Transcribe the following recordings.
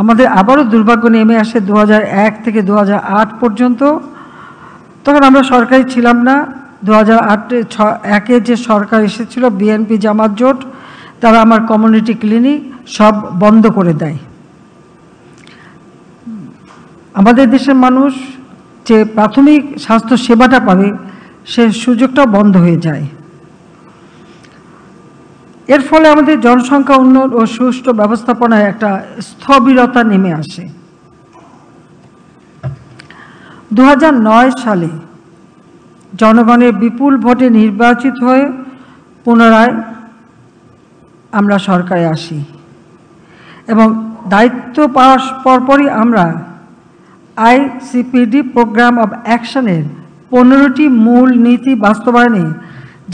আমাদের আবারও দুর্ভাগ্য নেমে আসে 2001 থেকে 2008 পর্যন্ত। তখন আমরা সরকারি ছিলাম না। 2001 যে সরকার এসেছিল, বিএনপি জামাত জোট, তারা আমার কমিউনিটি ক্লিনিক সব বন্ধ করে দেয়। আমাদের দেশের মানুষ যে প্রাথমিক স্বাস্থ্য সেবাটা পাবে সে সুযোগটা বন্ধ হয়ে যায়। এর ফলে আমাদের জনসংখ্যা উন্নয়ন ও সুষ্ঠু ব্যবস্থাপনায় একটা স্থবিরতা নেমে আসে। 2009 সালে জনগণের বিপুল ভোটে নির্বাচিত হয়ে পুনরায় আমরা সরকারে আসি এবং দায়িত্ব পাওয়ার পরপরই আমরা আইসিপিডি প্রোগ্রাম অব অ্যাকশনের 15টি মূল নীতি বাস্তবায়নে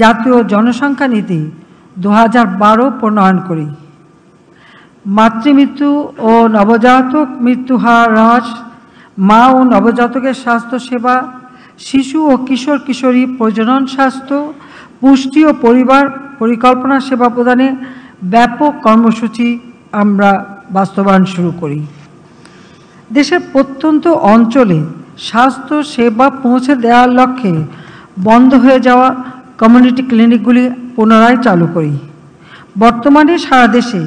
জাতীয় জনসংখ্যা নীতি 2012 প্রণয়ন করি। মাতৃমৃত্যু ও নবজাতক মৃত্যু হার হ্রাস, মা ও নবজাতকের স্বাস্থ্যসেবা, শিশু ও কিশোর কিশোরী প্রজনন স্বাস্থ্য, পুষ্টি ও পরিবার পরিকল্পনা সেবা প্রদানে ব্যাপক কর্মসূচি আমরা বাস্তবায়ন শুরু করি। দেশের প্রত্যন্ত অঞ্চলে স্বাস্থ্য সেবা পৌঁছে দেওয়ার লক্ষ্যে বন্ধ হয়ে যাওয়া কমিউনিটি ক্লিনিকগুলি পুনরায় চালু করি। বর্তমানে সারা দেশে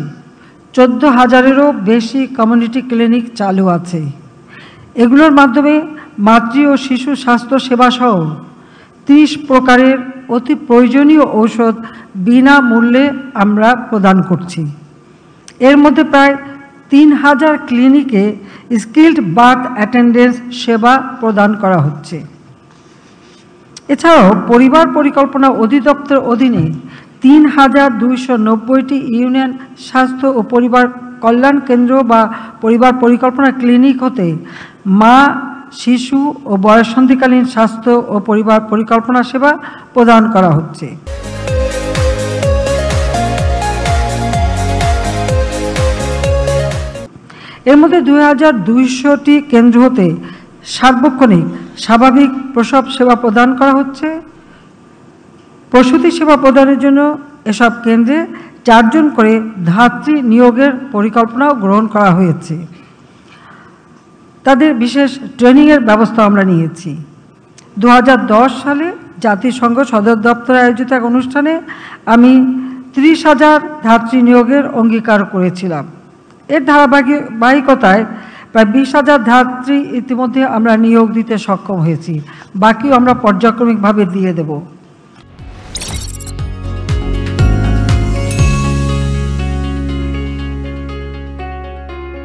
14,000-এরও বেশি কমিউনিটি ক্লিনিক চালু আছে। এগুলোর মাধ্যমে মাতৃ ও শিশু স্বাস্থ্য সেবা সহ 30 প্রকারের অতি প্রয়োজনীয় ঔষধ বিনামূল্যে আমরা প্রদান করছি। এর মধ্যে প্রায় 3,000 ক্লিনিকে স্কিল্ড বার্থ অ্যাটেন্ডেন্স সেবা প্রদান করা হচ্ছে। এছাড়াও পরিবার পরিকল্পনা অধিদপ্তর অধীনে 3,290টি ইউনিয়ন স্বাস্থ্য ও পরিবার কল্যাণ কেন্দ্র বা পরিবার পরিকল্পনা ক্লিনিক হতে মা, শিশু ও বয়ঃসন্ধিকালীন স্বাস্থ্য ও পরিবার পরিকল্পনা সেবা প্রদান করা হচ্ছে। এর মধ্যে 2,200টি কেন্দ্র হতে সার্বক্ষণিক স্বাভাবিক প্রসব সেবা প্রদান করা হচ্ছে। প্রসূতি সেবা প্রদানের জন্য এসব কেন্দ্রে 4 জন করে ধাত্রী নিয়োগের পরিকল্পনাও গ্রহণ করা হয়েছে। তাদের বিশেষ ট্রেনিংয়ের ব্যবস্থা আমরা নিয়েছি। 2010 সালে জাতিসংঘ সদর দপ্তরে আয়োজিত এক অনুষ্ঠানে আমি 30,000 ধাত্রী নিয়োগের অঙ্গীকার করেছিলাম। এর ধারাবাহিকতায় প্রায় 20,000 ধাত্রী ইতিমধ্যে আমরা নিয়োগ দিতে সক্ষম হয়েছি। বাকিও আমরা পর্যায়ক্রমিকভাবে দিয়ে দেব।